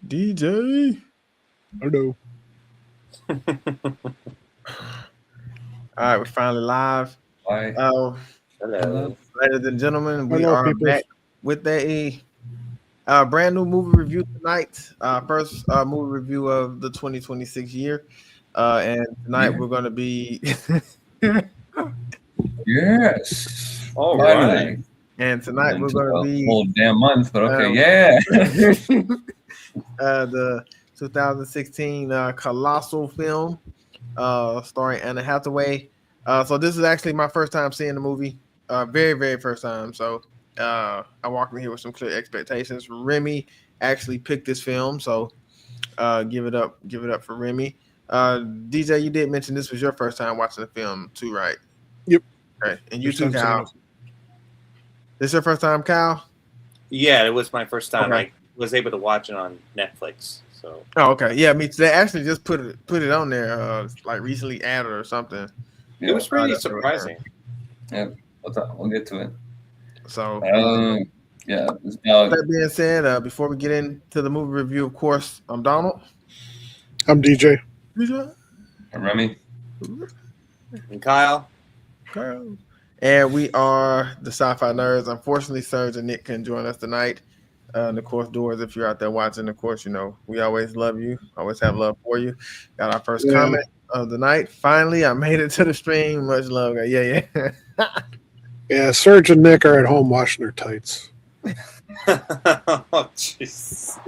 DJ. Hello. All right, we're finally live. Hi. Hello. Ladies and gentlemen, we Hello, are people. back with a brand new movie review tonight. First movie review of the 2026 year. And tonight we're going to be. Yes. All Finally. right. And tonight we're Into going to a be. whole damn month, but okay, um, yeah. The 2016 Colossal film starring Anna Hathaway. So this is actually my first time seeing the movie. Very, very first time. So I walked in here with some clear expectations. Remy actually picked this film, so give it up for Remy. DJ, you did mention this was your first time watching the film too, right? Yep. Okay, and you First too, time seeing Kyle. it. This your first time, Kyle? Yeah, it was my first time. Okay. I was able to watch it on Netflix. So Oh, okay. Yeah, me too. They actually just put it on there, like recently added or something. it was really that's what we're surprising. Yeah, we'll get to it. So Yeah. with that being said, before we get into the movie review, of course, I'm Donald. I'm DJ. Remy. And Kyle, And we are the Sci-Fi Nerds. Unfortunately, Serge and Nick can join us tonight. And of course, Doors, if you're out there watching, of course, you know, we always love you. Always have love for you. Got our first comment of the night. Finally, I made it to the stream. Much love. Yeah. Yeah, Serge and Nick are at home washing their tights. oh jeez.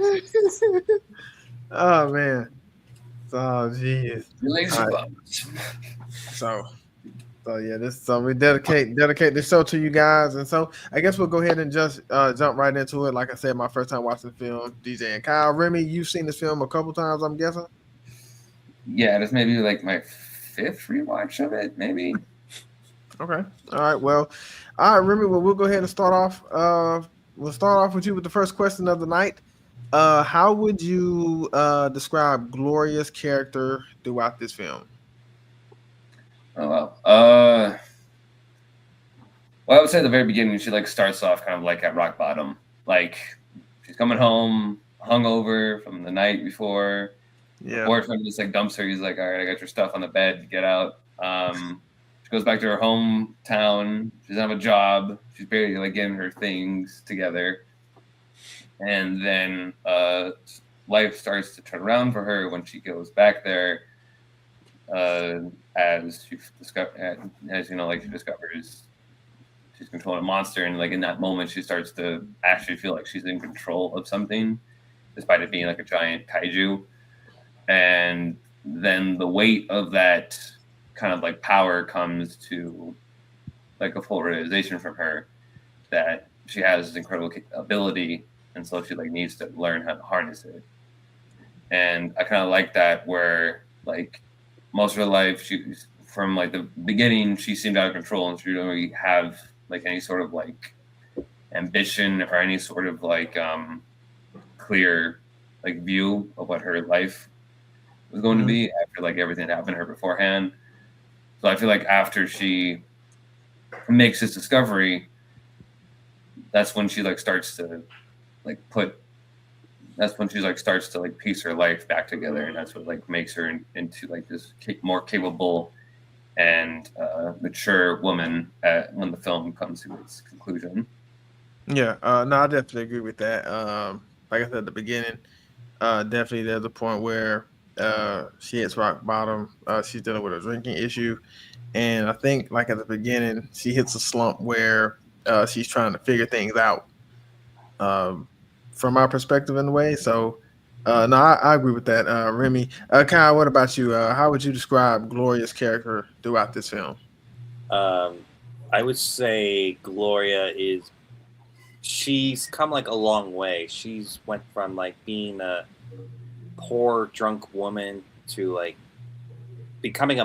Oh, man. Oh, jeez. Lazy All right. bums. So yeah, we dedicate this show to you guys, and so I guess we'll go ahead and just jump right into it. Like I said, my first time watching the film. DJ and Kyle, Remy, you've seen this film a couple times, I'm guessing. Yeah, this may be like my fifth rewatch of it, maybe. Okay. All right. Well, all right, Remy. Well, we'll go ahead and start off. We'll start off with you with the first question of the night. How would you describe Gloria's character throughout this film? Oh wow. Well, I would say at the very beginning, she like starts off kind of like at rock bottom. Like she's coming home hungover from the night before. Yeah. Her boyfriend just like dumps her. He's like, "All right, I got your stuff on the bed. Get out." She goes back to her hometown. She doesn't have a job. She's barely like getting her things together. And then life starts to turn around for her when she goes back there. As she discovers she's controlling a monster, and like in that moment she starts to actually feel like she's in control of something, despite it being like a giant kaiju. And then the weight of that kind of like power comes to like a full realization from her that she has this incredible ability, and so she like needs to learn how to harness it. And I kind of like that, where like most of her life, she's from like the beginning, she seemed out of control, and she didn't really have like any sort of like ambition or any sort of like clear like view of what her life was going to be after like everything that happened to her beforehand. So I feel like after she makes this discovery, that's when she like starts to like starts to like piece her life back together, and that's what like makes her into like this more capable and mature woman when the film comes to its conclusion. Yeah, no, I definitely agree with that. Like I said at the beginning, definitely there's a point where she hits rock bottom. She's dealing with a drinking issue, and I think like at the beginning, she hits a slump where she's trying to figure things out. From my perspective, in a way. So, no, I agree with that. Remy, Kyle, what about you? How would you describe Gloria's character throughout this film? I would say she's come like a long way. She's went from like being a poor drunk woman to like becoming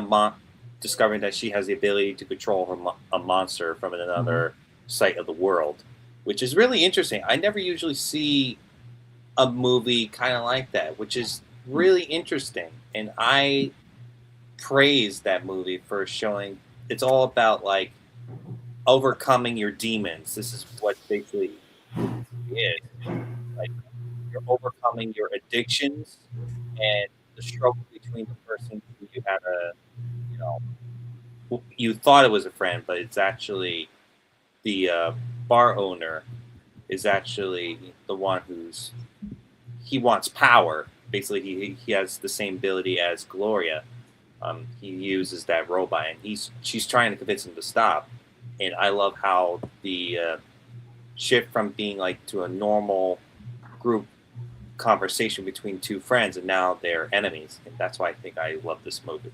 discovering that she has the ability to control a monster from another site of the world, which is really interesting. I never usually see a movie kind of like that, which is really interesting. And I praise that movie for showing it's all about like overcoming your demons. This is what basically really is. Like you're overcoming your addictions and the struggle between the person who you had you know, you thought it was a friend, but it's actually the bar owner is actually the one he wants power. Basically, he has the same ability as Gloria. He uses that robot, and she's trying to convince him to stop. And I love how the shift from being like to a normal group conversation between two friends, and now they're enemies. And that's why I think I love this movie.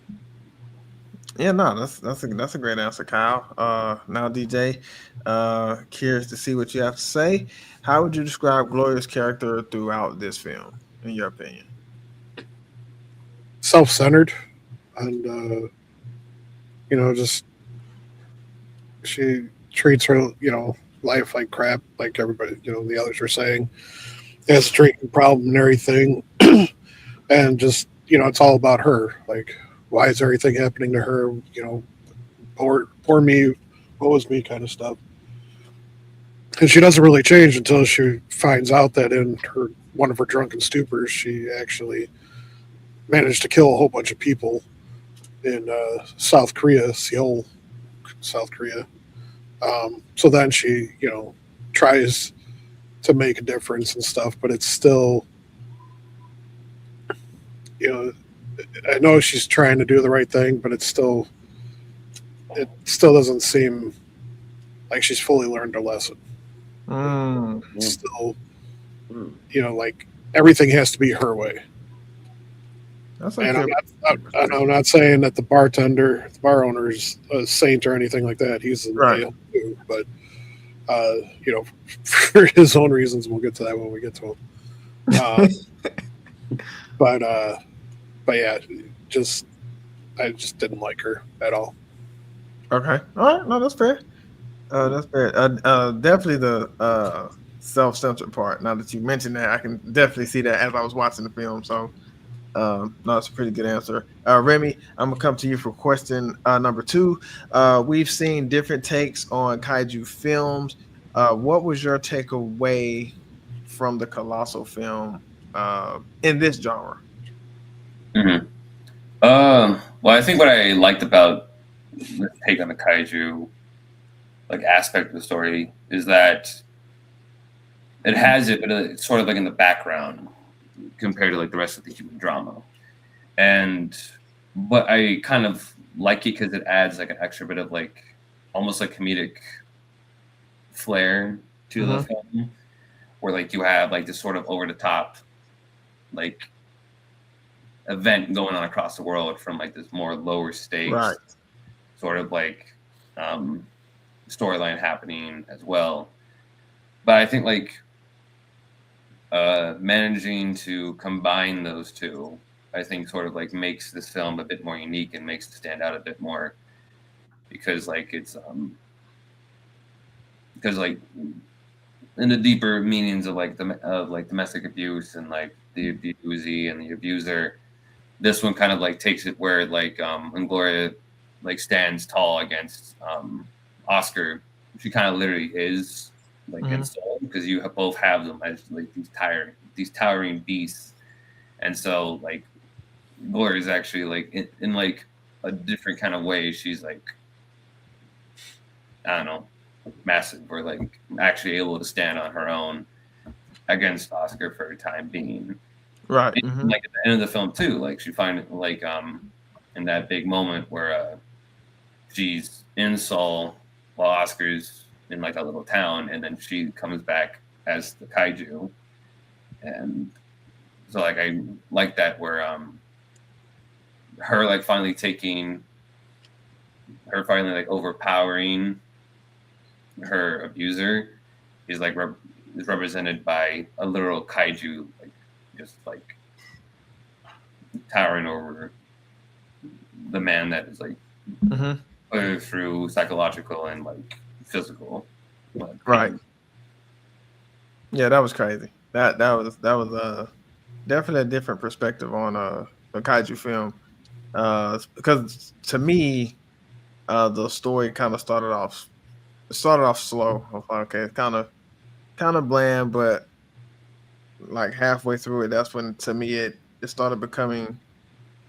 Yeah, no, that's a great answer, Kyle. Now, DJ, curious to see what you have to say. How would you describe Gloria's character throughout this film, in your opinion? Self-centered, and just she treats her life like crap, like everybody the others were saying. Has a drinking problem and everything, and just it's all about her. Like, why is everything happening to her? Poor me, what was me kind of stuff. And she doesn't really change until she finds out that in one of her drunken stupors, she actually managed to kill a whole bunch of people in South Korea, Seoul, South Korea. So then she, tries to make a difference and stuff, but it's still, I know she's trying to do the right thing, but it still doesn't seem like she's fully learned her lesson. It's still, like everything has to be her way. And I'm not saying that the bar owner is a saint or anything like that. He's a too, but for his own reasons, we'll get to that when we get to him. But yeah, I just didn't like her at all. Okay, all right, no, that's fair. That's fair. Definitely the self-centered part. Now that you mentioned that, I can definitely see that as I was watching the film. So. No, that's a pretty good answer. Remy, I'm gonna come to you for question number 2. We've seen different takes on kaiju films. What was your takeaway from the Colossal film in this genre? Mm-hmm. Well, I think what I liked about the take on the kaiju aspect of the story is that it has it, but it's sort of in the background compared to the rest of the human drama. But I kind of like it because it adds an extra bit of almost comedic flair to the film, where you have this sort of over the top event going on across the world from this more lower stakes sort of storyline happening as well. But I think managing to combine those two, I think sort of makes this film a bit more unique and makes it stand out a bit more, because it's in the deeper meanings of domestic abuse and the abusee and the abuser, this one kind of takes it where when Gloria stands tall against Oscar, she kind of literally is in soul, because you both have them as these towering beasts. And so Gloria is actually in a different kind of way, she's I don't know, massive, or actually able to stand on her own against Oscar for a time being. Right. And, at the end of the film too, she find it in that big moment where she's in Seoul while Oscar's in a little town, and then she comes back as the kaiju. And so I like that, where her finally overpowering her abuser is is represented by a literal kaiju, just towering over the man that is put her through psychological and physical. Right. Yeah, that was crazy. That was definitely a different perspective on a kaiju film. Because to me, the story kind of started off slow. I was okay, it's kind of kind of bland, but like halfway through it, that's when to me it started becoming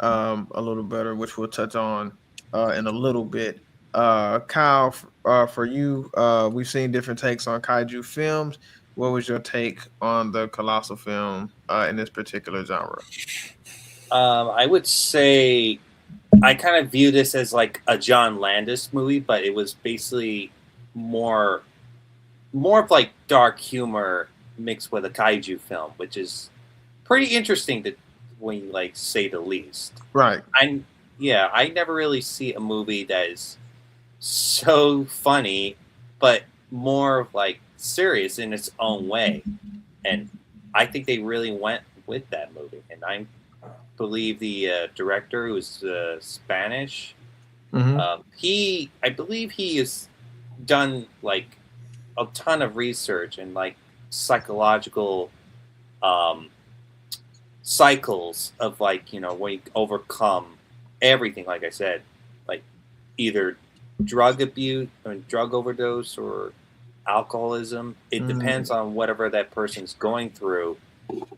a little better, which we'll touch on in a little bit. Kyle, for you, we've seen different takes on kaiju films. What was your take on the Colossal film in this particular genre? I would say I kind of view this as like a John Landis movie, but it was basically more of like dark humor mixed with a kaiju film, which is pretty interesting to when you like say the least. Right. I never really see a movie that is so funny, but more of like serious in its own way. And I think they really went with that movie. And I believe the director, who's Spanish, Mm-hmm. I believe he has done like a ton of research and like psychological cycles of like, you know, when you overcome everything, like I said, like either drug abuse or drug overdose or alcoholism. It depends on whatever that person's going through.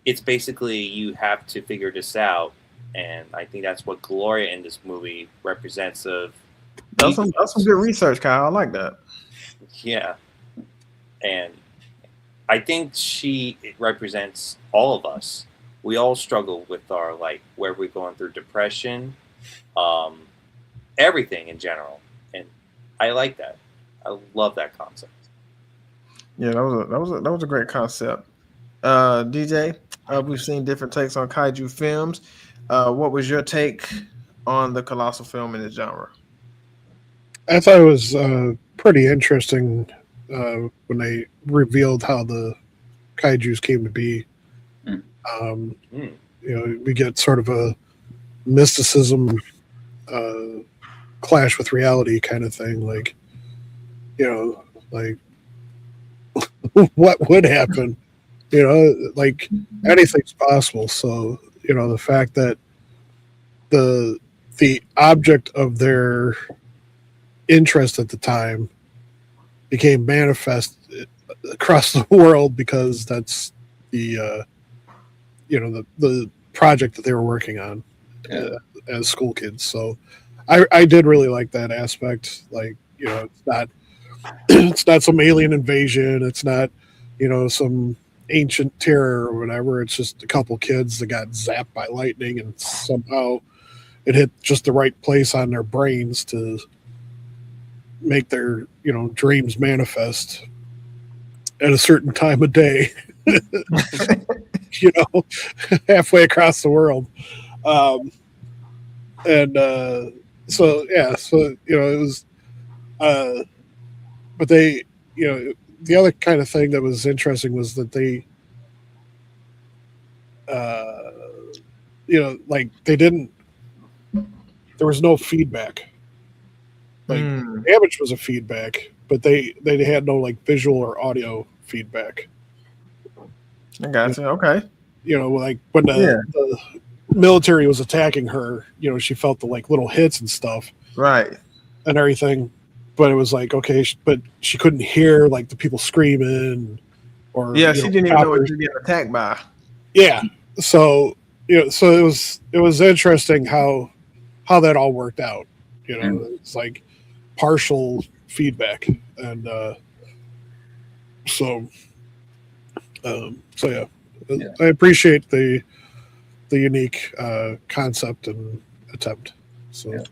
It's basically you have to figure this out, and I think that's what Gloria in this movie represents. That's some good research, Kyle. I like that. Yeah, and I think it represents all of us. We all struggle with our like where we're going through depression, everything in general, and I like that. I love that concept. Yeah, that was a great concept. DJ, we've seen different takes on kaiju films. What was your take on the Colossal film in this genre? I thought it was pretty interesting when they revealed how the kaijus came to be. You know, we get sort of a mysticism clash with reality kind of thing. Like, you know, like what would happen? You know, like anything's possible. So, you know, the fact that the object of their interest at the time became manifest across the world because that's the you know the project that they were working on as school kids. So I did really like that aspect. Like, you know, it's not it's not some alien invasion. It's not, you know, some ancient terror or whatever. It's just a couple kids that got zapped by lightning and somehow it hit just the right place on their brains to make their, you know, dreams manifest at a certain time of day. You know, halfway across the world. So yeah, so, you know, it was but they, you know, the other kind of thing that was interesting was that they you know, like they didn't, there was no feedback. Like damage was a feedback, but they had no like visual or audio feedback. I got you. Okay. You know, like when the military was attacking her, you know, she felt the like little hits and stuff, right, and everything. But it was like, okay, but she couldn't hear like the people screaming, or she didn't even know what she was getting attacked by. Yeah, so, you know, so it was interesting how that all worked out. You know, it's like partial feedback, and so yeah. I appreciate the unique concept and attempt. So,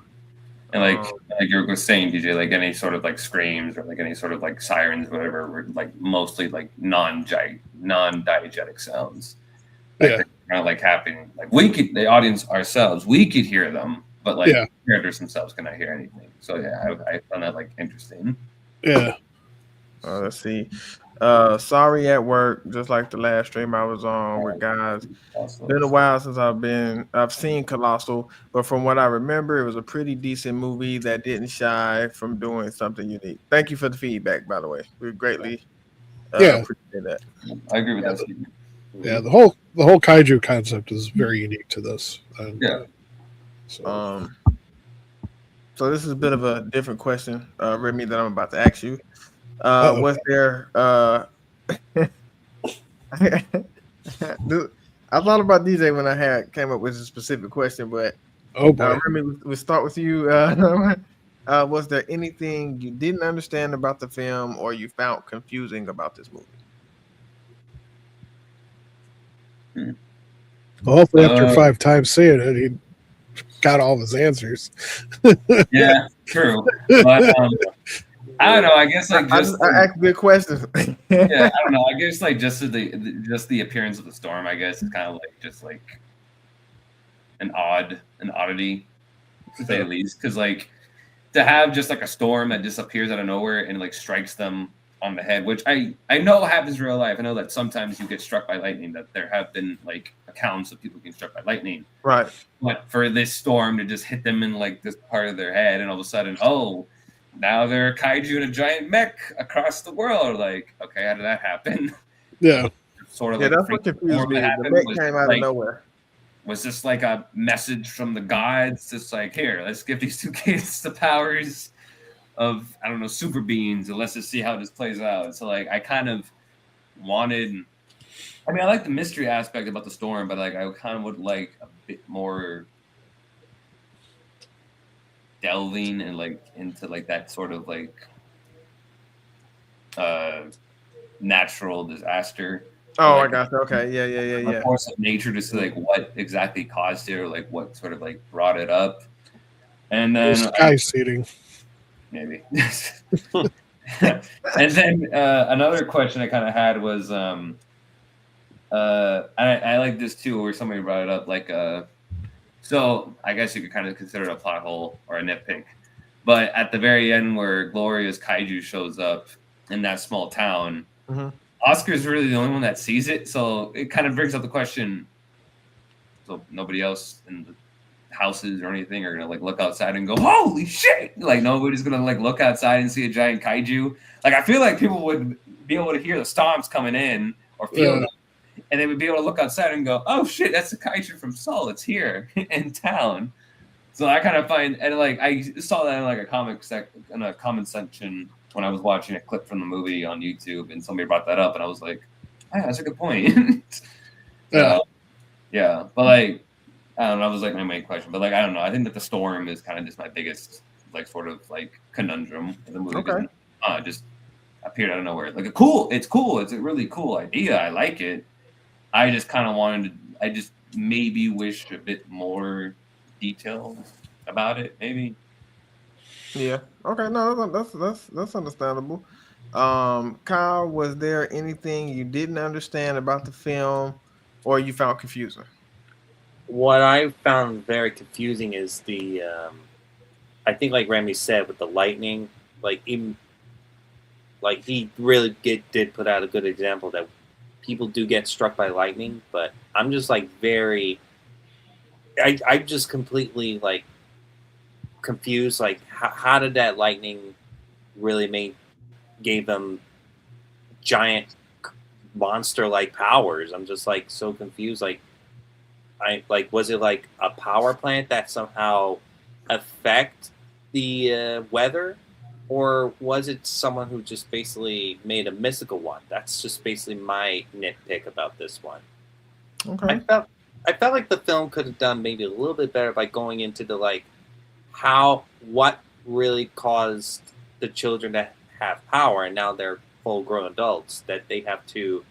and like you were saying, DJ, like any sort of like screams or like any sort of like sirens, whatever, were like mostly like non-diegetic sounds. Like they're kind of like happening. Like the audience ourselves, we could hear them, but like the characters themselves cannot hear anything. So yeah, I found that like interesting. Yeah. Let's see. Sorry at work, just like the last stream I was on with guys. Been a while since I've seen Colossal, but from what I remember, it was a pretty decent movie that didn't shy from doing something unique. Thank you for the feedback, by the way. We greatly appreciate that. I agree with that. Yeah, the whole kaiju concept is very unique to this. So this is a bit of a different question, Remy, that I'm about to ask you. Was there Dude, I thought about DJ when I came up with a specific question, but Oh boy. Remy, we'll start with you. Was there anything you didn't understand about the film or you found confusing about this movie? Well, hopefully after 5 times seeing it, he got all of his answers. Yeah, true. But I don't know. I guess like I just asked good questions. yeah, I don't know. I guess like just the appearance of the storm. I guess is kind of like just like an oddity to say the least. Because like to have just like a storm that just appears out of nowhere and like strikes them on the head, which I know happens in real life. I know that sometimes you get struck by lightning. That there have been like accounts of people getting struck by lightning. Right. But for this storm to just hit them in like this part of their head, and all of a sudden, oh, now they're a kaiju in a giant mech across the world. Like, okay, how did that happen? Yeah. Sort of Yeah, like that's what confused me. The mech came out of nowhere. Was this like a message from the gods? Just like, here, let's give these two kids the powers of, I don't know, super beings, and let's just see how this plays out. So like I kind of wanted, I mean, I like the mystery aspect about the storm, but like I kind of would like a bit more delving and like into like that sort of like natural disaster. Oh, like, I got you. Okay, yeah. Force of nature to see like what exactly caused it or like what sort of like brought it up. And then sky seating. Maybe. And then another question I kind of had was I like this too, where somebody brought it up, like so I guess you could kind of consider it a plot hole or a nitpick, but at the very end where Gloria's kaiju shows up in that small town, Oscar's really the only one that sees it, so it kind of brings up the question, so nobody else in the houses or anything are gonna like look outside and go, holy shit, like nobody's gonna like look outside and see a giant kaiju. Like I feel like people would be able to hear the stomps coming in or feel them, and they would be able to look outside and go, oh shit, that's the kaiju from Seoul, it's here in town. So I kind of find, and like I saw that in like in a comment section when I was watching a clip from the movie on YouTube, and somebody brought that up, and I was like, oh, that's a good point. Yeah, but like I don't know, that was like my main question, but like I don't know, I think that the storm is kind of just my biggest like sort of like conundrum in the movie. Okay. Just appeared out of nowhere. Like it's cool, it's a really cool idea, I like it. I just kind of I just maybe wish a bit more detail about it, maybe. Yeah. Okay. No, that's understandable. Kyle, was there anything you didn't understand about the film, or you found confusing? What I found very confusing is the, I think like Remy said with the lightning, like even, like he really did put out a good example that people do get struck by lightning, but I'm just like I just completely like confused. Like how did that lightning really gave them giant monster like powers? I'm just like so confused. Like was it like a power plant that somehow affect the weather, or was it someone who just basically made a mystical one? That's just basically my nitpick about this one. Okay. I felt like the film could have done maybe a little bit better by going into the like what really caused the children to have power, and now they're full-grown adults that they have to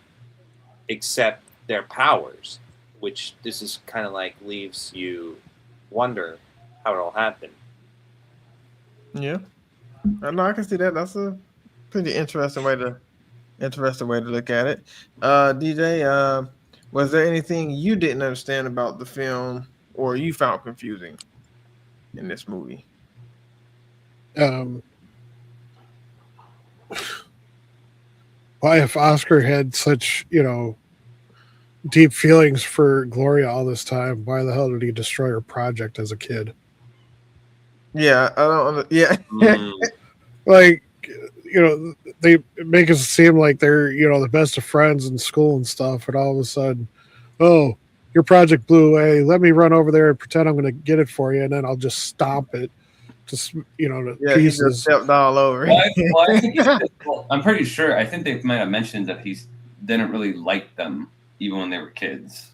accept their powers, which this is kind of like leaves you wonder how it all happened. Yeah. No, I can see that. That's a pretty interesting way to look at it. DJ, was there anything you didn't understand about the film or you found confusing in this movie? Why, if Oscar had such, deep feelings for Gloria all this time, why the hell did he destroy her project as a kid? Yeah, I don't. Yeah. Like, they make us seem like they're, the best of friends in school and stuff, and all of a sudden, oh, your project blew away. Let me run over there and pretend I'm going to get it for you, and then I'll just stop it. just to Yeah, he just pieces. stepped all over. I think I'm pretty sure. I think they might have mentioned that he didn't really like them even when they were kids.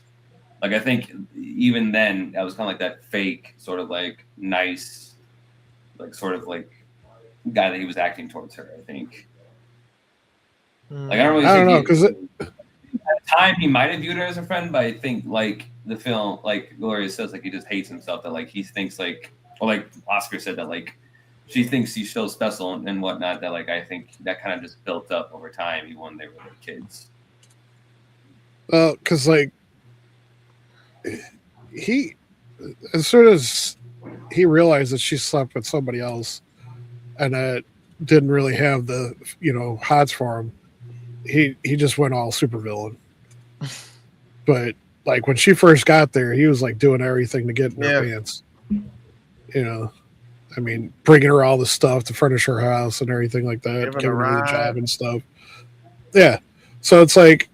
Like I think even then, that was kind of like that fake sort of like nice, like sort of like guy that he was acting towards her. I think. Like I don't really I don't think know because at the time he might have viewed her as a friend, but I think like the film, like Gloria says, like he just hates himself that like he thinks like, or like Oscar said that like she thinks he's so special and whatnot that like I think that kind of just built up over time even when they were like kids. because like he, as soon as he realized that she slept with somebody else and that didn't really have the hots for him, he just went all supervillain. But like when she first got there, he was like doing everything to get in her pants. I mean, bringing her all the stuff to furnish her house and everything like that, giving her the job and stuff. Yeah, so it's like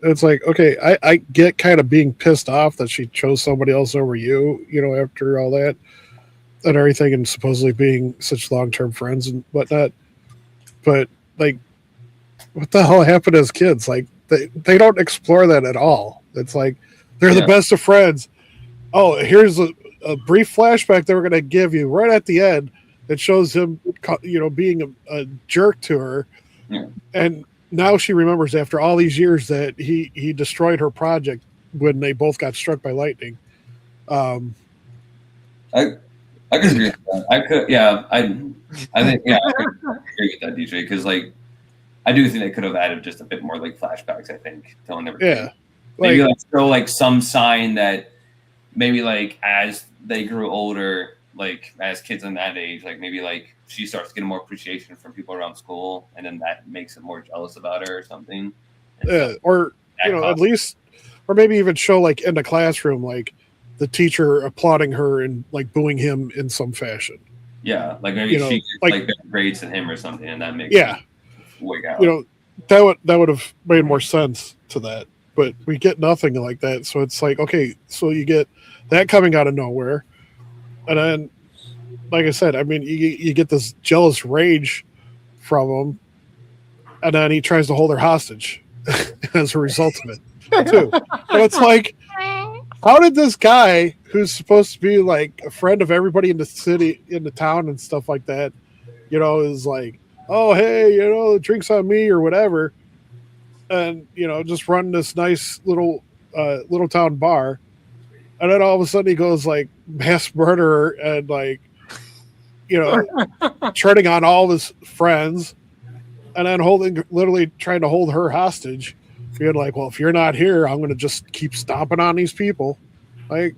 okay, I get kind of being pissed off that she chose somebody else over you, after all that and everything, and supposedly being such long-term friends and whatnot. But like, what the hell happened as kids? Like, they don't explore that at all. It's like they're the best of friends. Oh, here's a brief flashback that we're going to give you right at the end that shows him, being a jerk to her, and now she remembers after all these years that he destroyed her project when they both got struck by lightning. I could agree with that. I think I agree with that, DJ, because like I do think they could have added just a bit more like flashbacks. I think to when they were kids. Maybe like show like some sign that maybe like as they grew older, like as kids in that age, like maybe like she starts getting more appreciation from people around school, and then that makes it more jealous about her or something. Or at least, or maybe even show like in the classroom, like the teacher applauding her and like booing him in some fashion. Yeah, like maybe she gets like better grades than him or something, and that makes him wig out. That would have made more sense to that. But we get nothing like that. So it's like, okay, so you get that coming out of nowhere. And then, like I said, I mean, you get this jealous rage from him. And then he tries to hold her hostage as a result of it, too. And it's like, how did this guy, who's supposed to be like a friend of everybody in the city, in the town and stuff like that, is like, oh, hey, drinks on me or whatever. And just run this nice little town bar, and then all of a sudden he goes like mass murderer and like turning on all his friends, and then literally trying to hold her hostage, being like, well, if you're not here, I'm going to just keep stomping on these people. Like,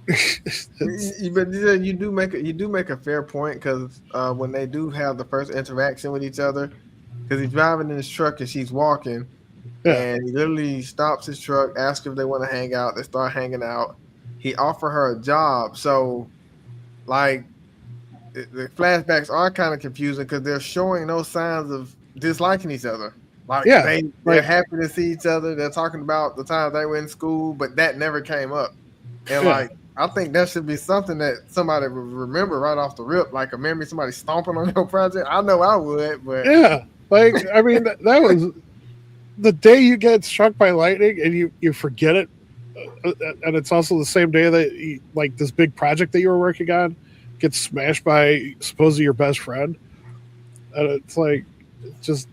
but you do make a fair point, because when they do have the first interaction with each other, because he's driving in his truck and she's walking. Yeah. And he literally stops his truck, asks if they want to hang out. They start hanging out. He offered her a job. So, like, the flashbacks are kind of confusing because they're showing no signs of disliking each other. Like, they're happy to see each other. They're talking about the time they were in school, but that never came up. And, like, I think that should be something that somebody would remember right off the rip, like a memory, somebody stomping on your project. I know I would, but... Yeah. Like, I mean, that was... The day you get struck by lightning and you forget it, and it's also the same day that like this big project that you were working on gets smashed by supposedly your best friend, and it's like just.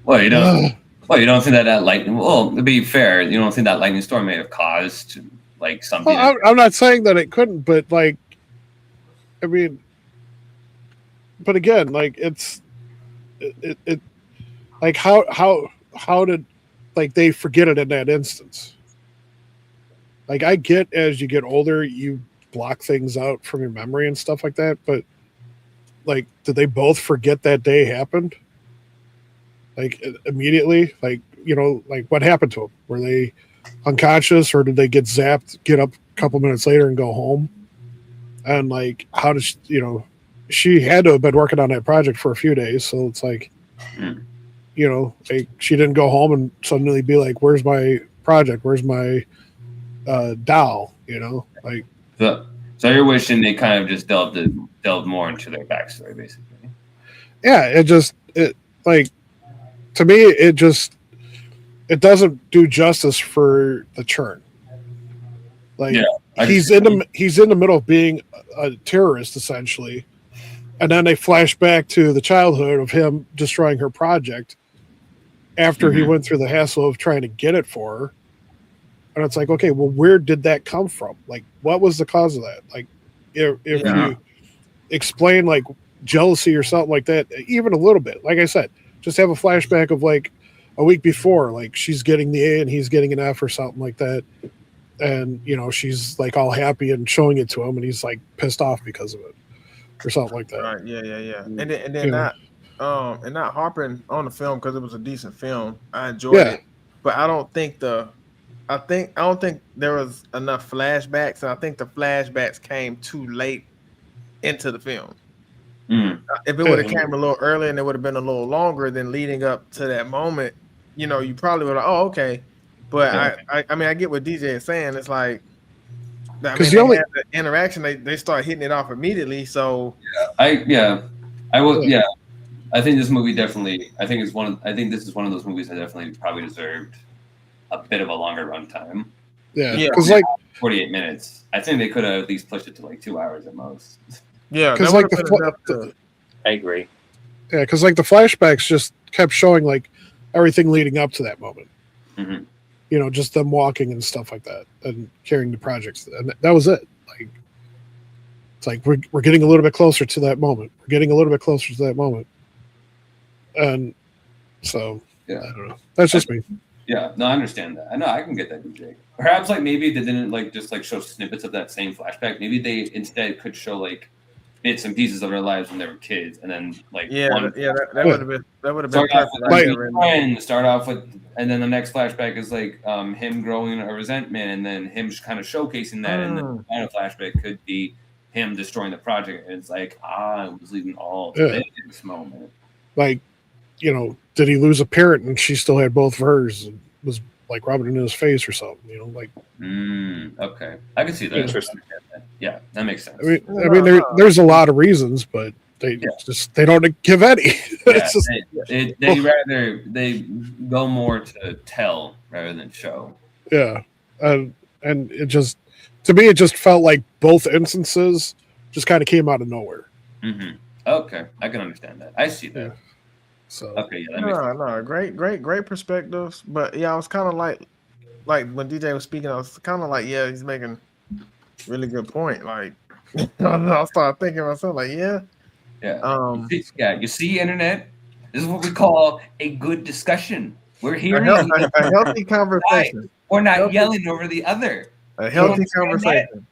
Well, you don't think that lightning. Well, to be fair, you don't think that lightning storm may have caused like something. Well, I'm not saying that it couldn't, but like, I mean, but again, like it like how did like they forget it in that instance? Like, I get as you get older, you block things out from your memory and stuff like that, but like, did they both forget that day happened? Like immediately? Like, like what happened to them? Were they unconscious, or did they get zapped, get up a couple minutes later and go home? And like, how did she had to have been working on that project for a few days, so it's like like she didn't go home and suddenly be like, where's my project? Where's my doll? Like, So you're wishing they kind of just delved more into their backstory, basically. Yeah, it like to me it doesn't do justice for the churn. Like Yeah, he's in the middle of being a terrorist essentially, and then they flash back to the childhood of him destroying her project after he went through the hassle of trying to get it for her. And it's like, okay, well, where did that come from? Like, what was the cause of that? Like, if you explain like jealousy or something like that, even a little bit, like I said, just have a flashback of like a week before, like she's getting the A and he's getting an F or something like that. And, you know, she's like all happy and showing it to him and he's like pissed off because of it or something like that. Right. Yeah. And then not harping on the film because it was a decent film. I enjoyed it, but I don't think there was enough flashbacks. And I think the flashbacks came too late into the film. If it would have came a little earlier and it would have been a little longer than leading up to that moment, you know, you probably would have, oh, okay. But I mean, I get what DJ is saying. It's like, I mean, they had the interaction, they start hitting it off immediately. So I think this movie definitely. I think this is one of those movies that definitely probably deserved a bit of a longer runtime. Yeah, because like 48 minutes. I think they could have at least pushed it to like 2 hours at most. Yeah, because like I agree. Yeah, because like the flashbacks just kept showing like everything leading up to that moment. Mm-hmm. You know, just them walking and stuff like that, and carrying the projects, and that was it. Like, it's like we're getting a little bit closer to that moment. We're getting a little bit closer to that moment, and so I don't know. That's just me. Yeah, no, I understand that. I know I can get that, DJ. Perhaps like maybe they didn't like just like show snippets of that same flashback. Maybe they instead could show like bits and pieces of their lives when they were kids, and then like that would have been perfect. Start off with, and then the next flashback is like him growing a resentment, and then him kind of showcasing that, and then the final flashback could be him destroying the project. And it's like I was leaving all to this moment. Like, you know, did he lose a parent and she still had both of hers and was like rubbing it in his face or something? You know, like. Okay, I can see that. Interesting. Yeah, that makes sense. I mean, there's a lot of reasons, but they don't give any. They go more to tell rather than show. Yeah, and it just to me it just felt like both instances just kind of came out of nowhere. Mm-hmm. Okay, I can understand that. I see that. Yeah. So okay, yeah, that makes sense. Great perspectives. But yeah, I was kind of like when DJ was speaking, I was kind of like, yeah, he's making really good point. Like, I started thinking to myself, like, yeah. You see, internet. This is what we call a good discussion. We're hearing a healthy conversation. We're not yelling over the other. A healthy conversation.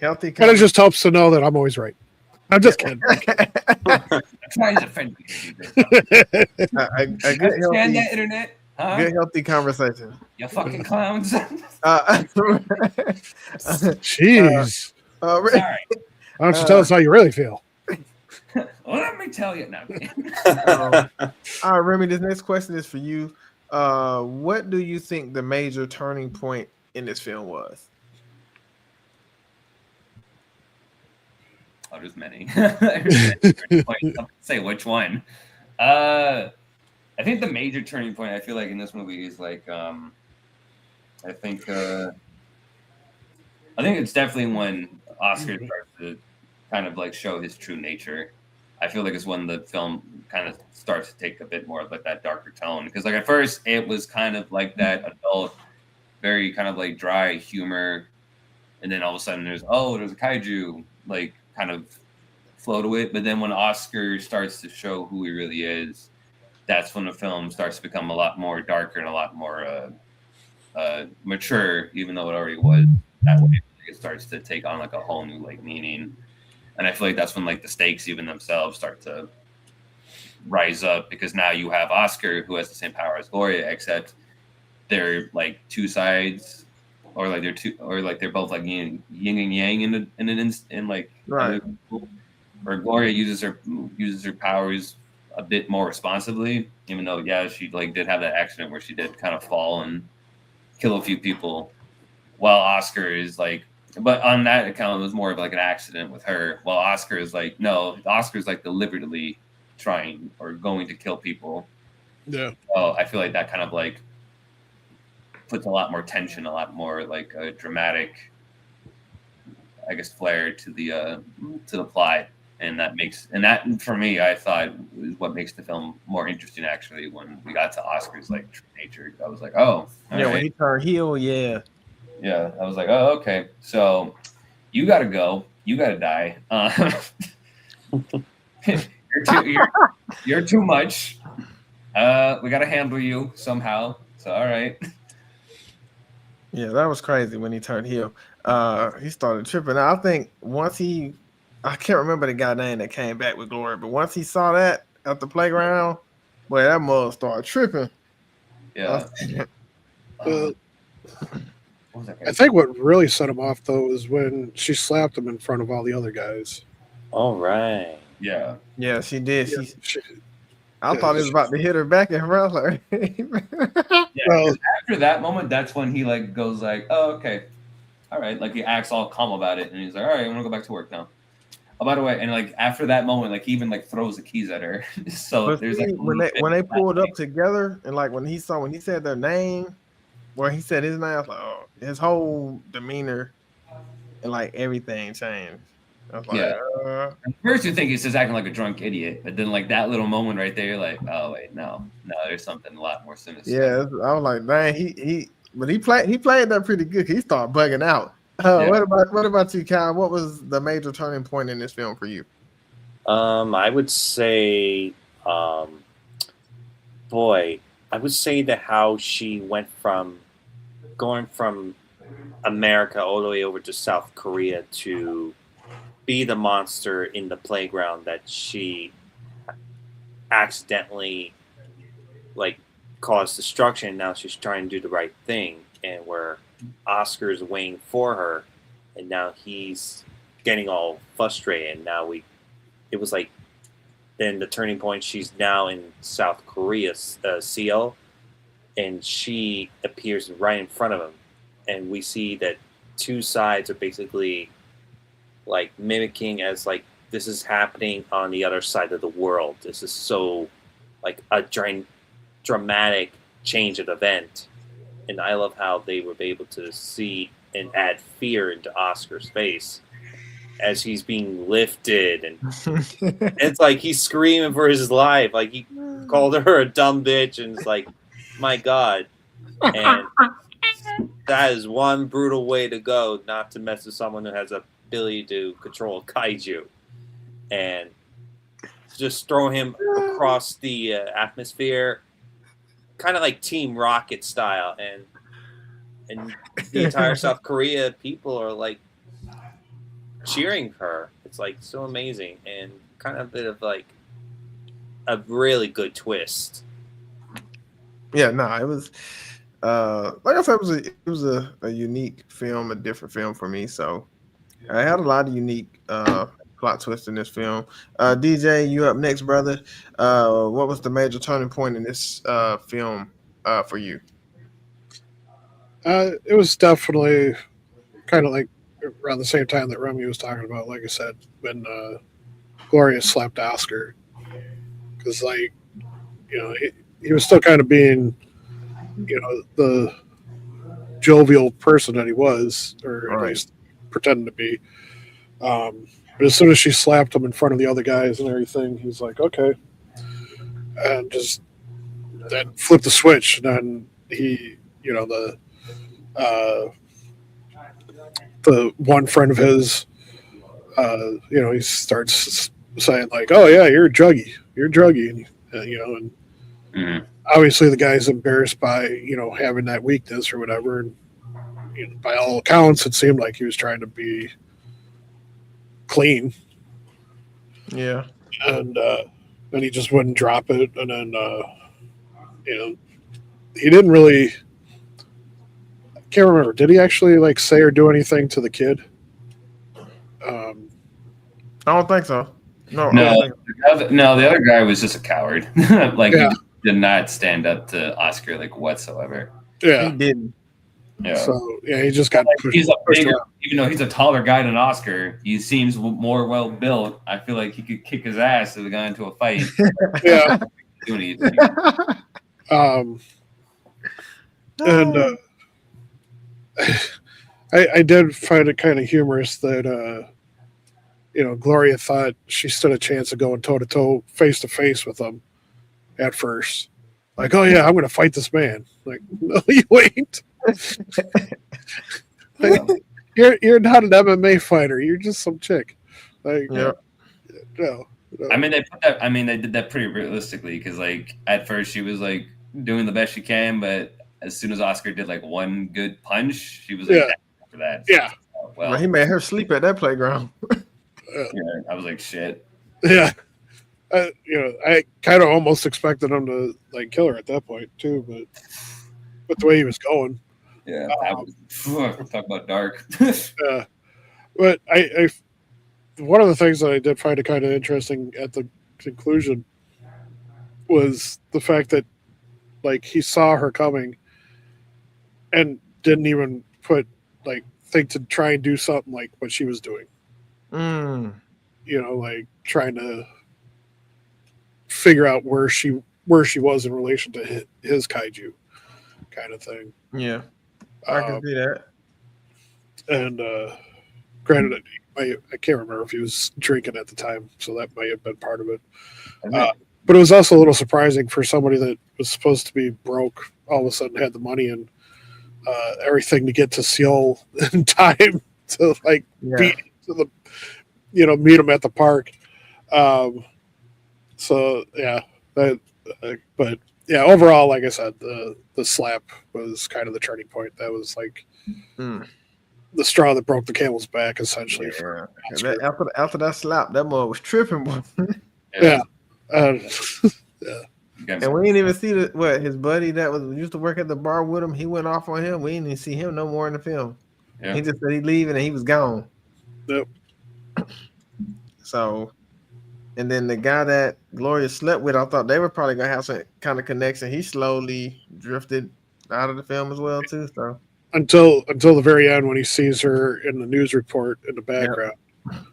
Healthy. Kind of just helps to know that I'm always right. I'm just kidding. Trying to offend you. A good healthy internet. Huh? Good healthy conversation. You fucking clowns. Jeez. Sorry. Why don't you tell us how you really feel? Well, let me tell you now. All right, Remy, this next question is for you. What do you think the major turning point in this film was? Oh, there's many. Say which one. I think the major turning point I feel like in this movie is like I think it's definitely when Oscar starts to kind of like show his true nature. I feel like it's when the film kind of starts to take a bit more of like that darker tone, because like at first it was kind of like that adult, very kind of like dry humor, and then all of a sudden there's a kaiju like kind of flow to it. But then when Oscar starts to show who he really is, that's when the film starts to become a lot more darker and a lot more mature, even though it already was that way. It starts to take on like a whole new like meaning. And I feel like that's when like the stakes even themselves start to rise up, because now you have Oscar, who has the same power as Gloria, except they're like two sides, or like they're both like yin and yang in like right. Or Gloria uses her powers a bit more responsibly, even though she like did have that accident where she did kind of fall and kill a few people, while Oscar is like But on that account, it was more of like an accident with her. While Oscar is like, no, Oscar's like deliberately trying or going to kill people. Yeah. So I feel like that kind of like puts a lot more tension, a lot more like a dramatic, I guess, flair to the plot, and that for me, I thought is what makes the film more interesting. Actually, when we got to Oscar's like true nature, I was like, oh, Yeah, when he turned heel, yeah. Yeah, I was like, oh, okay. So you got to go. You got to die. You're too much. We got to handle you somehow. So, all right. Yeah, that was crazy when he turned heel. He started tripping. I think once I can't remember the guy name that came back with glory, but once he saw that at the playground, boy, that mother started tripping. Yeah. I think what really set him off though is when she slapped him in front of all the other guys. All right. Yeah. Yeah, she did. Yeah, I thought he was about to hit her back in her. Like, yeah. Well, after that moment, that's when he like goes like, oh, okay, all right. Like he acts all calm about it, and he's like, all right, I'm gonna go back to work now. Oh, by the way, and like after that moment, like he even like throws the keys at her. So but there's see, like when they pulled up together, and like when he said their name, where he said his name, I was like, oh, his whole demeanor and like everything changed. I was like, yeah. At first you think he's just acting like a drunk idiot, but then like that little moment right there, you're like, oh wait, no, there's something a lot more sinister. Yeah, I was like, dang, but he played that pretty good. He started bugging out. What about you, Kyle? What was the major turning point in this film for you? I would say, I would say that how she went from going from America all the way over to South Korea to be the monster in the playground that she accidentally like caused destruction. Now she's trying to do the right thing, and where Oscar's waiting for her, and now he's getting all frustrated. And now it was like then the turning point. She's now in South Korea, Seoul, and she appears right in front of him, and we see that two sides are basically like mimicking as like this is happening on the other side of the world. This is so like a dramatic change of event, and I love how they were able to see and add fear into Oscar's face as he's being lifted, and it's like he's screaming for his life. Like he called her a dumb bitch, and it's like, my God. And that is one brutal way to go, not to mess with someone who has the ability to control kaiju, and just throw him across the atmosphere, kind of like Team Rocket style, and the entire South Korea people are like cheering her. It's like so amazing, and kind of a bit of like a really good twist. Yeah, no, it was like I said, it was a unique film, a different film for me. So I had a lot of unique plot twists in this film. DJ, you up next, brother. What was the major turning point in this film for you? It was definitely kind of like around the same time that Remy was talking about, like I said, when Gloria slapped Oscar. Because, like, you know, he was still kind of being, you know, the jovial person that he was, or at least pretending to be. But as soon as she slapped him in front of the other guys and everything, he's like, okay. And just then flipped the switch. And then he, you know, the one friend of his, you know, he starts saying like, "Oh yeah, you're druggy, and you know," and obviously the guy's embarrassed by, you know, having that weakness or whatever. And you know, by all accounts, it seemed like he was trying to be clean. Yeah, and then he just wouldn't drop it, and then you know, he didn't really. Can't remember. Did he actually like say or do anything to the kid? I don't think so. No. The other guy was just a coward. Like he did not stand up to Oscar like whatsoever. Yeah, he didn't. Yeah. So yeah, he just got pushed. He's a pushed bigger, around. even though he's a taller guy than Oscar, he seems more well built. I feel like he could kick his ass if we got into a fight. Yeah. Do anything. And I did find it kind of humorous that Gloria thought she stood a chance of going toe to toe, face to face with him at first. Like, oh yeah, I'm going to fight this man. Like, no, you ain't. Like, you're not an MMA fighter. You're just some chick. Like, Yeah. no. I mean, they did that pretty realistically because, like, at first she was like doing the best she can, but as soon as Oscar did like one good punch, she was like, Yeah. "Down after that." So, Yeah. Well, he made her sleep at that playground. yeah, I was like, "Shit." Yeah. I kind of almost expected him to like kill her at that point too, but with the way he was going. Yeah, that was talk about dark. But I one of the things that I did find it kind of interesting at the conclusion was the fact that like he saw her coming and didn't even think to try and do something like what she was doing. Like trying to figure out where she was in relation to his kaiju kind of thing. Yeah, I can see that. And granted, I can't remember if he was drinking at the time, so that might have been part of it. But it was also a little surprising for somebody that was supposed to be broke, all of a sudden had the money and everything to get to Seoul in time to meet him at the park. So yeah, but yeah, overall, like I said, the slap was kind of the turning point. That was like the straw that broke the camel's back, essentially. Yeah. For After that slap, that boy was tripping. Boy. Yeah. Yeah. And we didn't even see his buddy that used to work at the bar with him. He went off on him. We didn't even see him no more in the film. Yeah. He just said he'd leave and he was gone. Yep. So, and then the guy that Gloria slept with, I thought they were probably gonna have some kind of connection. He slowly drifted out of the film as well too. So until the very end when he sees her in the news report in the background,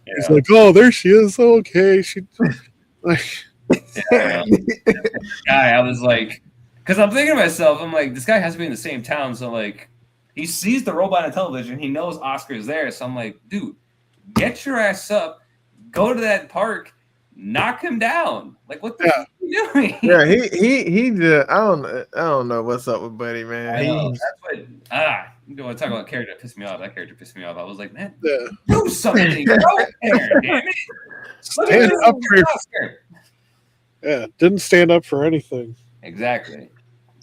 he's like, "Oh, there she is. Okay, she." Guy, I was like, because I'm thinking to myself, I'm like, this guy has to be in the same town, so like, he sees the robot on television, he knows Oscar's there, so I'm like, dude, get your ass up, go to that park, knock him down. Like, what the fuck are you doing? Yeah, he did. I don't know what's up with Buddy, man. That's what. You don't want to talk about a character that pissed me off. That character pissed me off. I was like, man, do something. Go there, damn it. Stand up for Oscar. Yeah, didn't stand up for anything. Exactly.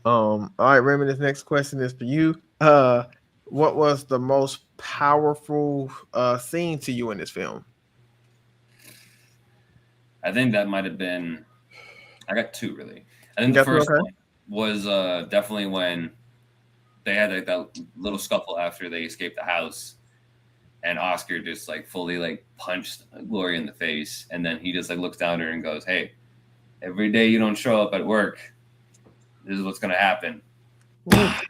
All right, Remy, this next question is for you. What was the most powerful scene to you in this film? I think that might have been. I got two really. I think the first one was definitely when they had that little scuffle after they escaped the house, and Oscar just fully punched Gloria in the face, and then he just looks down at her and goes, "Hey, every day you don't show up at work, this is what's gonna happen." Pat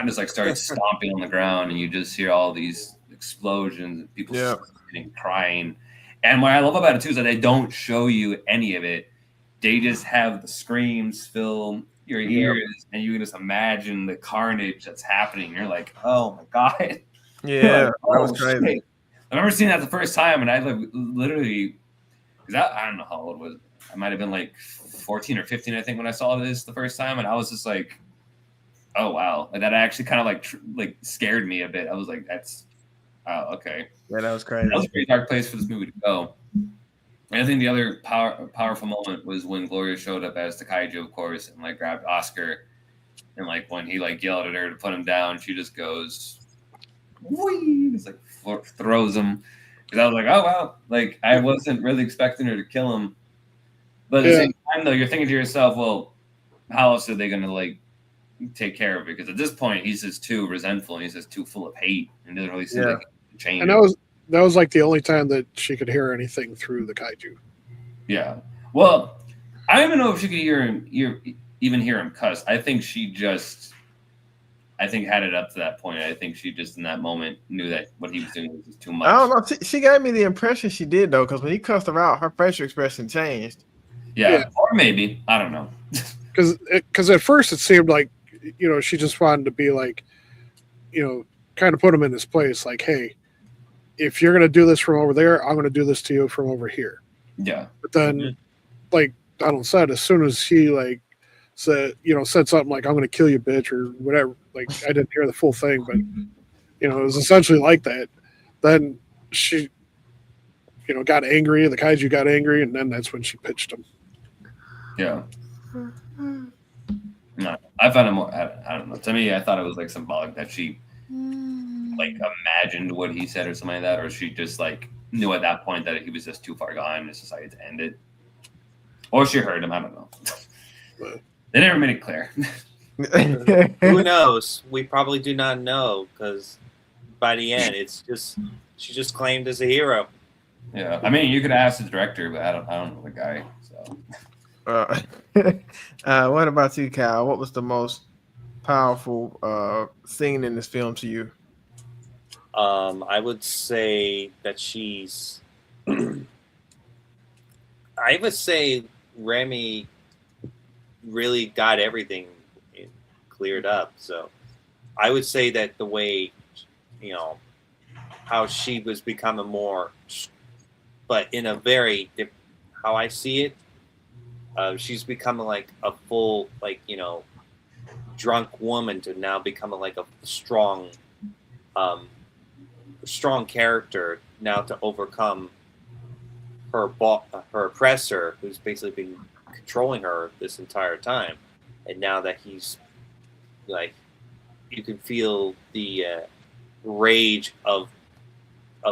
just starts stomping on the ground, and you just hear all these explosions, and people screaming, crying. And what I love about it too is that they don't show you any of it. They just have the screams fill your ears, and you can just imagine the carnage that's happening. You're like, "Oh my god!" Yeah, that was crazy. Shit. I remember seeing that the first time, and I literally. I don't know how old it was. I might have been 14 or 15, I think, when I saw this the first time, and I was just like, "Oh wow!" That actually kind of scared me a bit. I was like, "That's okay." Yeah, that was crazy. That was a pretty dark place for this movie to go. And I think the other powerful moment was when Gloria showed up as the kaiju, of course, and grabbed Oscar, and when he yelled at her to put him down, she just goes, "Whee!" Just throws him. Because I was like, "Oh wow!" I wasn't really expecting her to kill him, but at the same time, though, you're thinking to yourself, "Well, how else are they going to take care of it?" Because at this point, he's just too resentful and he's just too full of hate and doesn't really seem like he can change. And that was the only time that she could hear anything through the kaiju. Yeah. Well, I don't even know if she could even hear him cuss. I think she just I think had it up to that point. I think she just in that moment knew that what he was doing was just too much. I don't know. She gave me the impression she did though, because when he cussed her out, her facial expression changed. Yeah, or maybe I don't know. Because at first it seemed like, she just wanted to be like, kind of put him in his place. Like, hey, if you're gonna do this from over there, I'm gonna do this to you from over here. Yeah. But then, like Donald said, as soon as he said something like, "I'm gonna kill you, bitch," or whatever. Like, I didn't hear the full thing, but it was essentially like that. Then she, got angry, and the kaiju got angry, and then that's when she pitched him. Yeah. No, I found it more. I don't know. To me, I thought it was like symbolic that she like imagined what he said or something like that, or she just like knew at that point that he was just too far gone and decided to end it, or she heard him. I don't know. They never made it clear. Who knows? We probably do not know, because by the end, she just claimed as a hero. Yeah, I mean, you could ask the director, but I don't know the guy. So, what about you, Cal? What was the most powerful scene in this film to you? I would say that she's. I would say Remy really got everything cleared up. So I would say that the way, how she was becoming more, but in a very, how I see it, she's becoming like a full, drunk woman to now becoming like a strong character now to overcome her oppressor, who's basically been controlling her this entire time. And now that he's like, you can feel the rage of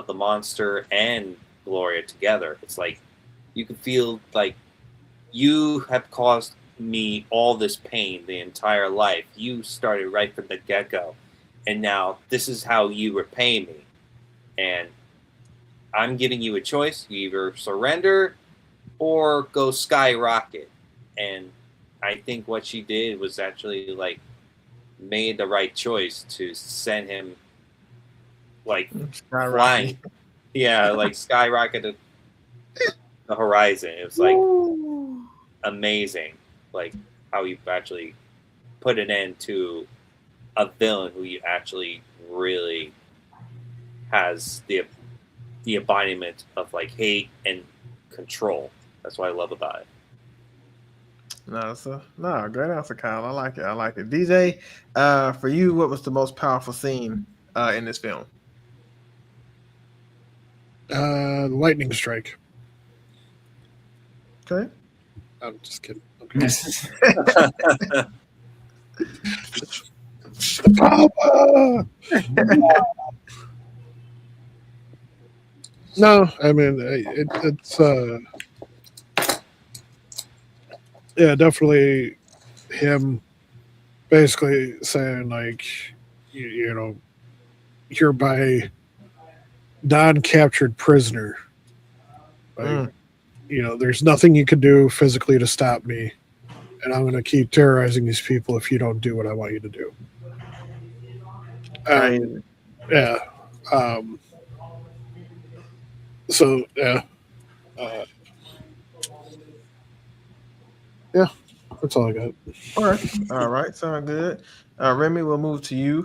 the monster and Gloria together. It's like you can feel like, you have caused me all this pain the entire life. You started right from the get-go, and now this is how you repay me. And I'm giving you a choice. You either surrender or go skyrocket. And I think what she did was actually like made the right choice to send him like flying. Yeah, like skyrocket to the horizon. It was like amazing, like how you actually put an end to a villain who you actually really has the embodiment of like hate and control. That's what I love about it. No, great answer, Kyle. I like it. DJ, for you, what was the most powerful scene in this film? The lightning strike. Okay. I'm just kidding. No, I mean it's definitely him basically saying like you're my non-captured prisoner. Like, there's nothing you can do physically to stop me, and I'm going to keep terrorizing these people if you don't do what I want you to do. Yeah. So yeah. Yeah, that's all I got. All right, sound good. Remy, we'll move to you.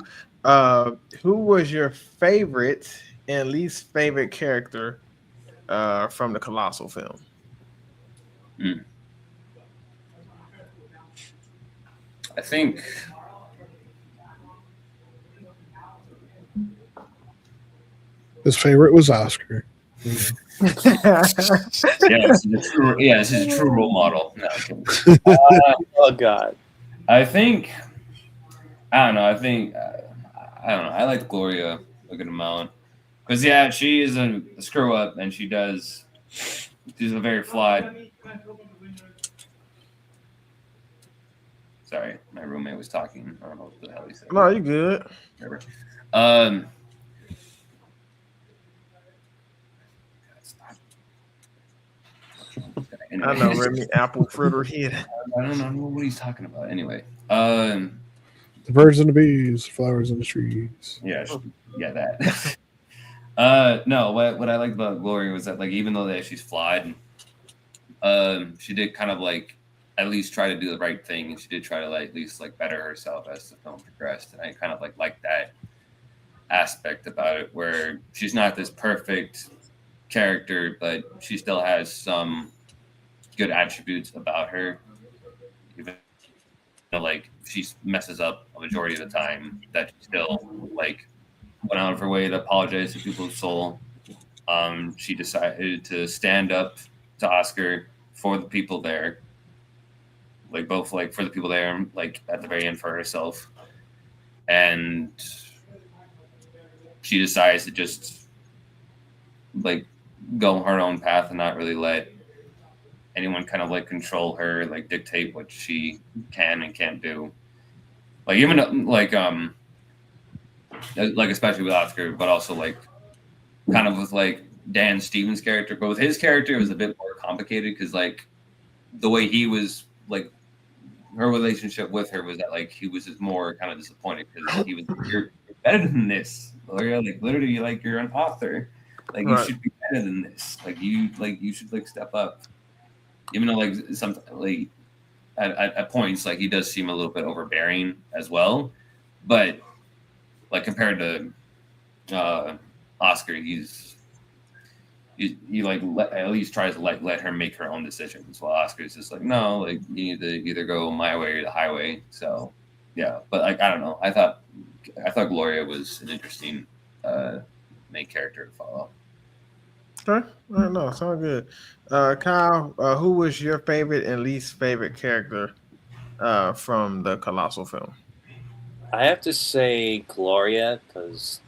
Who was your favorite and least favorite character from the Colossal film? I think his favorite was Oscar. this is a true role model. No, oh God. I don't know. I don't know. I like Gloria a good amount because she is a screw up, and she's a very flawed. Sorry, my roommate was talking. I don't know what the hell he said. No, you good. Whatever. Anyway. I know Remy apple fritter head. I don't know what he's talking about. Anyway, The birds and the bees, flowers and the trees. Yeah, yeah, that. No, what I liked about Gloria was that like even though that she's flawed, she did kind of like at least try to do the right thing, and she did try to like at least like better herself as the film progressed, and I kind of like that aspect about it, where she's not this perfect character, but she still has some good attributes about her, even though, like she messes up a majority of the time, that she still like went out of her way to apologize to people's soul. She decided to stand up to Oscar for the people there, like both like for the people there and like at the very end for herself. And she decides to just like go her own path and not really let anyone kind of like control her, like dictate what she can and can't do. Like even like especially with Oscar, but also like kind of with like Dan Stevens' character. But with his character, it was a bit more complicated because like the way he was like her relationship with her was that like he was just more kind of disappointed because he was you're better than this, Gloria. Like literally, like you're an author. Like you should be better than this. Like you should like step up. Even though like some like at points like he does seem a little bit overbearing as well, but like compared to Oscar, he like at least tries to like let her make her own decisions, while Oscar's just like no, like you need to either go my way or the highway. So yeah, but like I don't know, I thought Gloria was an interesting main character to follow. Okay, I don't know, sounds good. Kyle, who was your favorite and least favorite character from the Colossal film? I have to say Gloria because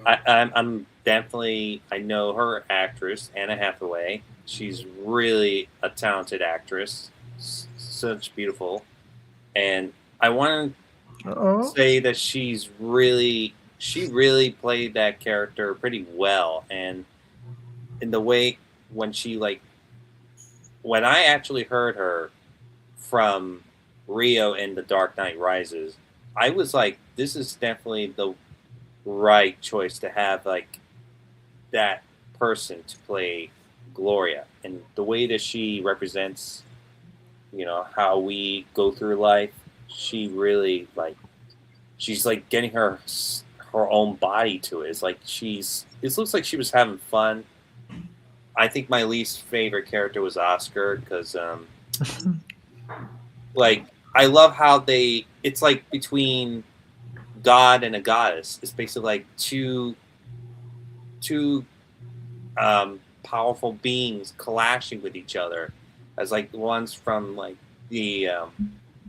I'm definitely, I know her actress, Anna Hathaway. She's really a talented actress, such beautiful, and I want to say that she really played that character pretty well, and in the way when I actually heard her from Rio in The Dark Knight Rises, I was like, this is definitely the right choice to have like that person to play Gloria, and the way that she represents, how we go through life. She really she's like getting her own body to it. It's like it looks like she was having fun. I think my least favorite character was Oscar because like I love how it's like between God and a goddess. It's basically like two powerful beings clashing with each other, as like one's from like the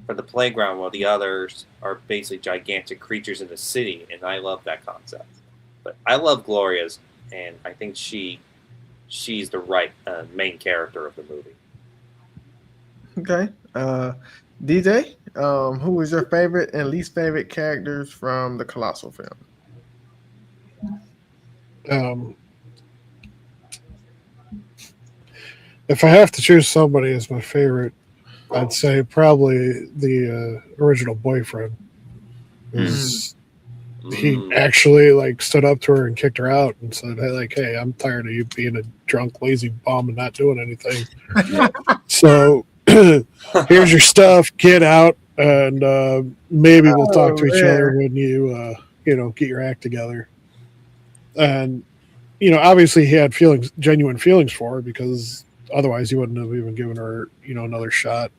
for the playground, while the others are basically gigantic creatures in the city. And I love that concept. But I love Gloria's, and I think she's the right main character of the movie. Okay, DJ, who was your favorite and least favorite characters from the Colossal film? If I have to choose somebody as my favorite, I'd say probably the original boyfriend. He actually like stood up to her and kicked her out and said, "Hey, I'm tired of you being a drunk, lazy bum and not doing anything. So here's your stuff. Get out, and maybe we'll talk to each other when you get your act together." And obviously he had genuine feelings for her, because otherwise he wouldn't have even given her another shot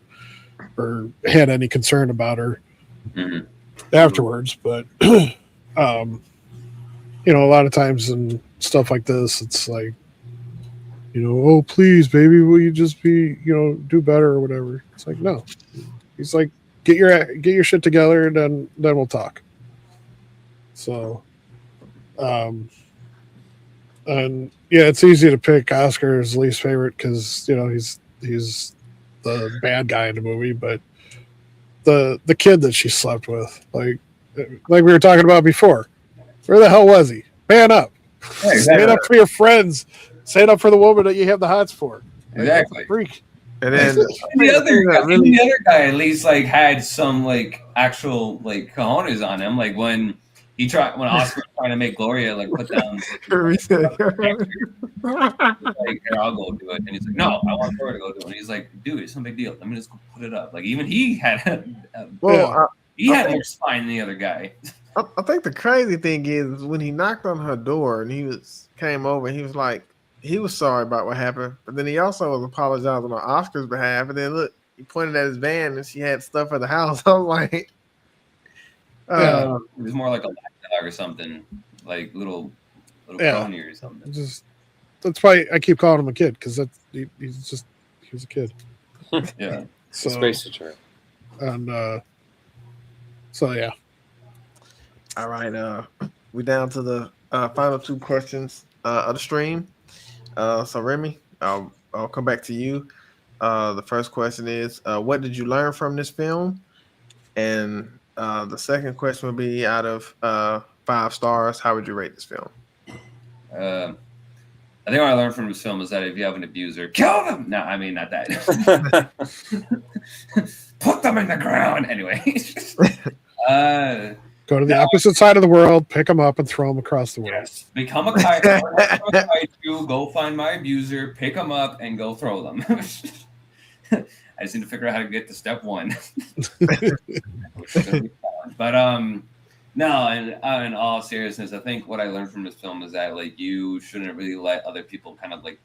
or had any concern about her afterwards. But a lot of times in stuff like this, it's like, oh please baby, will you just be do better or whatever. It's like, no. He's like, get your shit together, and then we'll talk. So and yeah, it's easy to pick Oscar as least favorite because he's the bad guy in the movie, but the kid that she slept with, like we were talking about before, where the hell was he? Man up. Yeah, exactly. Stand up for your friends. Stand up for the woman that you have the hots for. Exactly. Freak. And then Even the other guy at least like had some like actual like cojones on him. Like when Oscar was trying to make Gloria like put down like, here, I'll go do it. And he's like, no, I want Gloria to go do it. And he's like, dude, it's no big deal. Let me just go put it up. Like even he had he had more spine than the other guy. I think the crazy thing is when he knocked on her door and came over and he was like, he was sorry about what happened, but then he also was apologizing on Oscar's behalf. And then look, he pointed at his van and she had stuff for the house. I was like, it was more like a lapdog or something, like little pony or something. That's why I keep calling him a kid, because he was a kid. Yeah, so space true. And so yeah. All right, we're down to the final two questions of the stream. So Remy, I'll come back to you. The first question is, what did you learn from this film? And the second question would be, out of 5 stars, how would you rate this film? I think what I learned from this film is that if you have an abuser, kill them. No, I mean not that. Put them in the ground. Anyway. Go to the opposite side of the world, pick them up, and throw them across the world. Yes. Become a kaiju, go find my abuser, pick them up, and go throw them. I just need to figure out how to get to step 1. But no, and in all seriousness, I think what I learned from this film is that like you shouldn't really let other people kind of like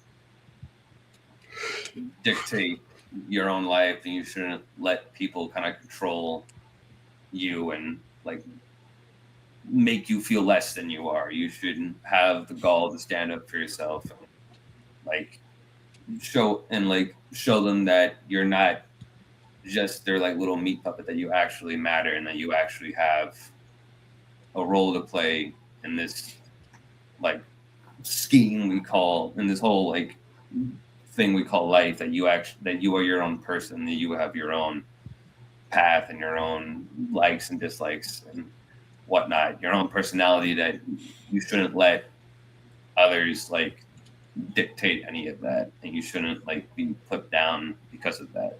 dictate your own life, and you shouldn't let people kind of control you and like make you feel less than you are. You should have the gall to stand up for yourself, and like show them that you're not just their like little meat puppet, that you actually matter and that you actually have a role to play in this like scheme we call, in this whole like thing we call life, that you are your own person, that you have your own path and your own likes and dislikes and whatnot, your own personality, that you shouldn't let others like dictate any of that, and you shouldn't like be put down because of that.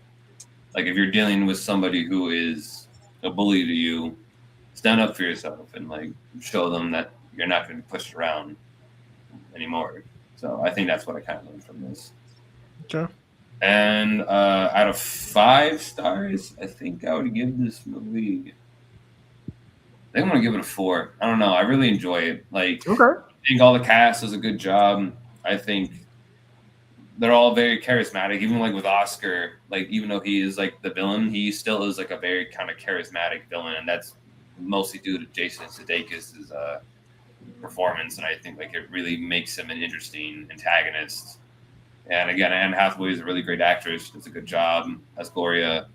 Like if you're dealing with somebody who is a bully to you, stand up for yourself and like show them that you're not going to be pushed around anymore. So I think that's what I kind of learned from this. Okay. And out of 5 stars, I think I would give this movie, I think I'm going to give it a 4. I don't know. I really enjoy it. Like, okay. I think all the cast does a good job. I think they're all very charismatic. Even like with Oscar, like even though he is like the villain, he still is like a very kind of charismatic villain, and that's mostly due to Jason Sudeikis' performance. And I think like it really makes him an interesting antagonist. And again, Anne Hathaway is a really great actress. Does a good job as Gloria.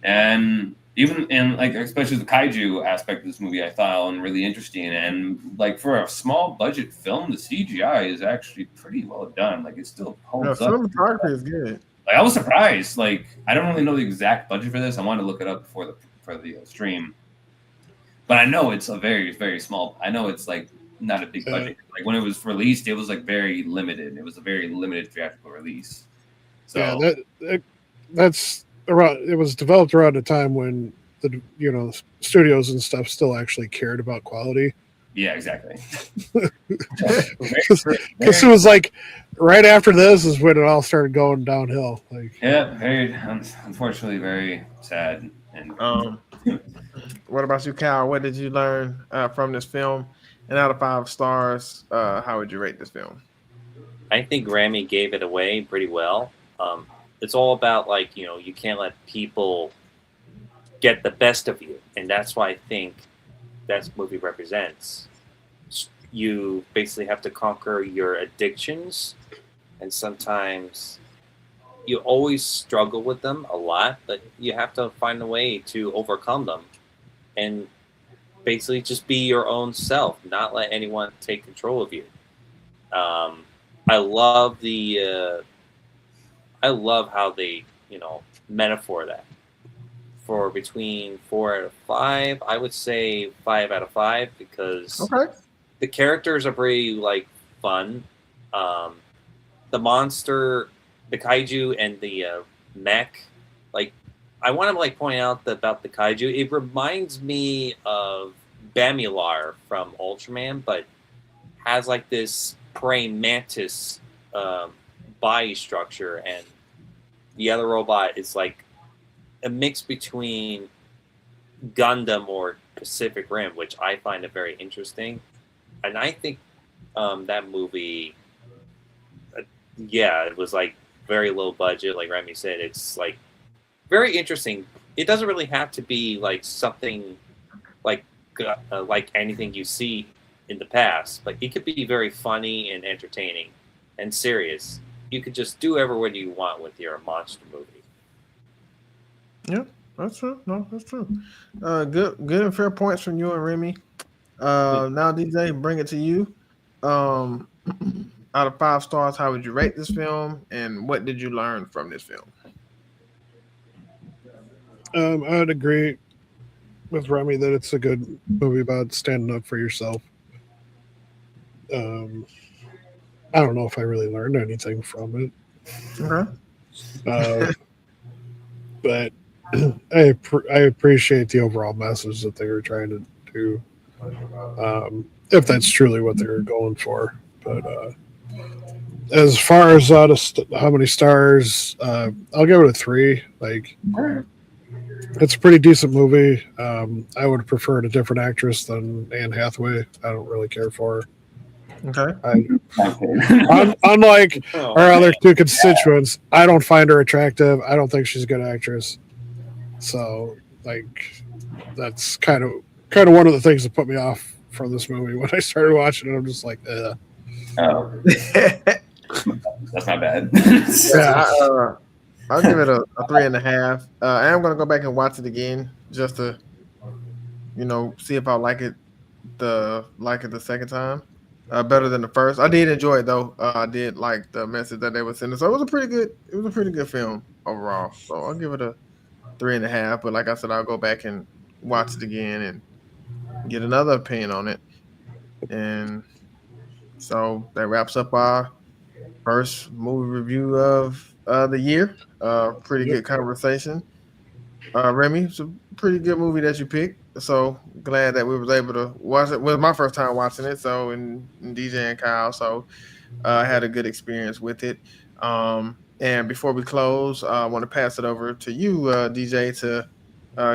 And even in like, especially the kaiju aspect of this movie, I found really interesting. And like for a small budget film, the CGI is actually pretty well done. Like it still holds up. Cinematography is good. Like I was surprised. Like I don't really know the exact budget for this. I wanted to look it up for the stream, but I know it's a very, very small. I know it's like not a big budget. Like when it was released, it was like very limited. It was a very limited theatrical release. So yeah, that's around. It was developed around a time when the studios and stuff still actually cared about quality. Yeah, exactly. Because it was like right after this is when it all started going downhill. Like yeah, very unfortunately very sad. And what about you, Kyle? What did you learn from this film? And out of 5 stars, how would you rate this film? I think Rami gave it away pretty well. It's all about like, you can't let people get the best of you. And that's why I think that movie represents. You basically have to conquer your addictions. And sometimes you always struggle with them a lot, but you have to find a way to overcome them. And basically just be your own self, not let anyone take control of you. I love how they, metaphor that. For between 4 out of 5, I would say 5 out of 5 because the characters are pretty like fun. The monster the kaiju and the mech. Like, I want to like point out about the kaiju. It reminds me of Bamular from Ultraman, but has like this praying mantis body structure, and the other robot is like a mix between Gundam or Pacific Rim, which I find it very interesting. And I think that movie, it was like very low budget, like Remy said. It's like very interesting. It doesn't really have to be like something like anything you see in the past. Like, it could be very funny and entertaining and serious. You could just do whatever you want with your monster movie. Yeah, that's true. No, that's true. Good and fair points from you and Remy. Now, DJ, bring it to you. Out of 5 stars, how would you rate this film, and what did you learn from this film? I would agree with Remy that it's a good movie about standing up for yourself. I don't know if I really learned anything from it. Okay. But I appreciate the overall message that they were trying to do, if that's truly what they were going for. But as far as out of how many stars, I'll give it a 3. Like, it's a pretty decent movie. I would have preferred a different actress than Anne Hathaway. I don't really care for her. Okay. Unlike our other 2 constituents, I don't find her attractive. I don't think she's a good actress. So, like, that's kind of one of the things that put me off from this movie. When I started watching it, I'm just like, ugh. Oh, that's not bad. Yeah, I'll give it a 3.5. I'm gonna go back and watch it again just to, see if I like it the second time. Better than the first. I did enjoy it though. I did like the message that they were sending. So it was a pretty good film overall. So I'll give it a 3.5. But like I said, I'll go back and watch it again and get another opinion on it. And so that wraps up our first movie review of the year. Pretty good conversation. Remy, it's a pretty good movie that you picked. So glad that we was able to watch it. It was my first time watching it. So and DJ and Kyle. So I had a good experience with it. And before we close, I want to pass it over to you, DJ, to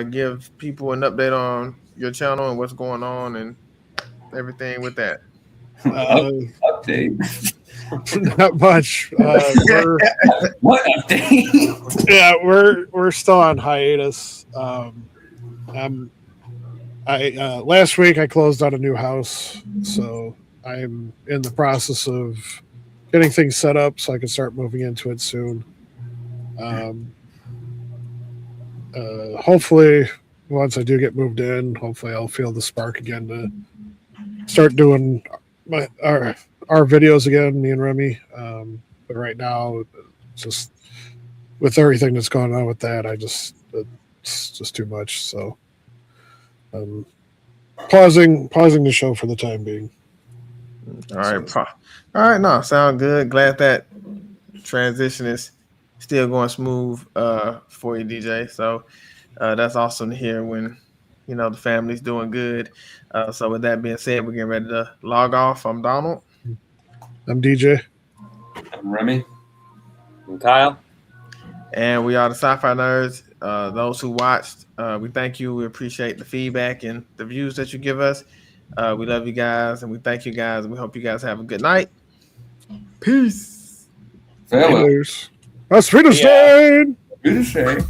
give people an update on your channel and what's going on and everything with that. Update. Not much. What update? Yeah, we're still on hiatus. Last week I closed on a new house, so I'm in the process of getting things set up so I can start moving into it soon. Hopefully, once I do get moved in, hopefully I'll feel the spark again to start doing our videos again, me and Remy. But right now, just with everything that's going on with that, it's just too much. So pausing the show for the time being. All right. All right. No, sound good. Glad that transition is still going smooth for you, DJ. So that's awesome to hear when, the family's doing good. So with that being said, we're getting ready to log off. I'm Donald. I'm DJ. I'm Remy. I'm Kyle. And we are the Sci-Fi Nerds. Those who watched, we thank you. We appreciate the feedback and the views that you give us. We love you guys, and we thank you guys, and we hope you guys have a good night. Peace. Farewell. Auf Wiedersehen. Wiedersehen.